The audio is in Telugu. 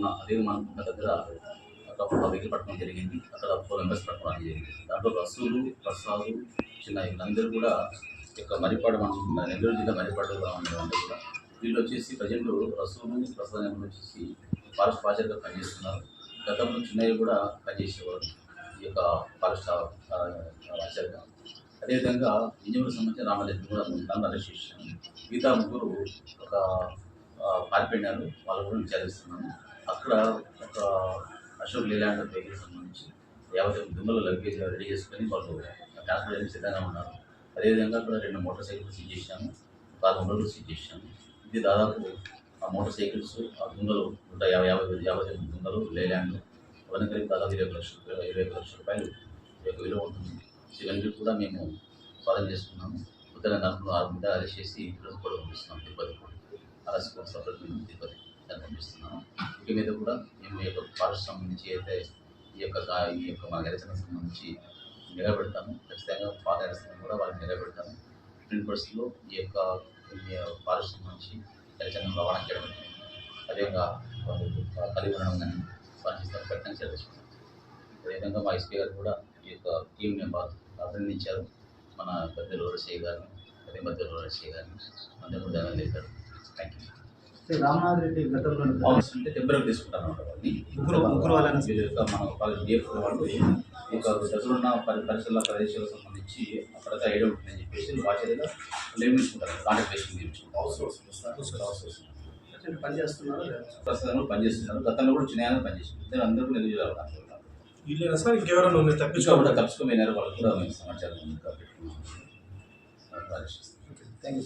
ఉన్న అదే మన దగ్గర ఒక వెహికల్ పట్టుకోవడం జరిగింది. అక్కడ 4 మెంబర్స్ పట్టుకోవడం జరిగింది. దాంట్లో రసూలు, ప్రసాద్, చిన్న వీళ్ళందరూ కూడా ఇక మరిపాడు మన నెల్లూరు జిల్లా మరిపాడులో ఉన్నదంతా కూడా వీళ్ళు వచ్చేసి ప్రజెంట్ రసూలు, ప్రసాద్ అనేవాళ్ళు వచ్చేసి ఫారెస్ట్ వాచర్గా పనిచేస్తున్నారు. గతంలో చిన్నయ్య కూడా పనిచేసేవారు ఈ యొక్క ఫారెస్ట్ వాచర్గా. అదేవిధంగా ఇంజనీర్ సంబంధించిన రామరెడ్డి కూడా దాన్ని అరెస్ట్ చేశాను. మిగతా ముగ్గురు ఒక పారిపోయినారు, వాళ్ళు కూడా విచారిస్తున్నాను. అక్కడ ఒక అశోక్ లేలాండ్ వెహికల్ సంబంధించి 50 దుమ్మల లగేజ్ రెడీ చేసుకొని వాళ్ళు ట్రాన్స్పోర్ట్ చేయడానికి సిద్ధంగా ఉన్నారు. అదేవిధంగా అక్కడ 2 మోటార్ సైకిల్స్ సీజ్ చేశాము, 6 దుంగలు సీజ్ చేశాము. ఇది దాదాపు ఆ మోటార్ సైకిల్స్, ఆ దుంగలు 150 దుంగలు లేలాండ్ అవన్నీ కలిపి దాదాపు 21 లక్షల రూపాయలు విలువ ఉంటుంది. ఇవన్నీ కూడా మేము స్వాధీనం చేసుకున్నాము. పొద్దున 6 మీద అరెస్ట్ చేసి ఈరోజు కూడా పంపిస్తున్నాం తిరుపతి. అరెస్ట్ కోసం తిరుపతి దాన్ని పంపిస్తున్నాము. ఇక మీద కూడా మేము ఈ యొక్క ఫారెస్ట్ సంబంధించి అయితే ఈ యొక్క మా గెలిచిన సంబంధించి నిలబెడతాము. ఖచ్చితంగా ఫారెస్ట్ కూడా వాళ్ళకి నిలబెడతాము. 10% ఈ యొక్క ఫారెస్ట్ సంబంధించి గెలిచిన రవాణా చేయడం, అదేవిధంగా కలిగి ఉండడం కానీ స్పందిస్తారు, పెట్టడం చేసుకుంటాం. అదేవిధంగా మా ఎస్పీ గారు కూడా ఈ యొక్క టీం మెంబర్ అభినందించారు. మన పెద్దలు ఎస్ఐ గారిని, అదే మధ్యలో ఎస్ఐ గారిని అందరూ కూడా ధన్యవాదాలు చేశారు. Thank you. రామనాథ్ రెడ్డి గతంలో అంటే టెంపరీ తీసుకుంటాను అన్నమాట. వాళ్ళని ముగ్గురు వాళ్ళని మన వాళ్ళు డిఎఫ్ వాళ్ళు ఈ యొక్క దగ్గరున్న ప్రదేశాలకు సంబంధించి అక్కడ ఐడియా ఉంటుందని చెప్పేసి వాచర్గా నియమించుకుంటారు. కాంటాక్టేషన్ తీర్చుకుంటారు. పనిచేస్తున్నారు, ప్రస్తుతంలో పనిచేస్తున్నారు. గతంలో కూడా చిన్న పనిచేస్తున్నారు. అందరూ కూడా ఎదురు వీళ్ళు సార్ ఇంకెవరైనా తప్పించుకోపోయినారు. వాళ్ళు కూడా మేము సమాచారం పెట్టుకున్నాం. Thank you.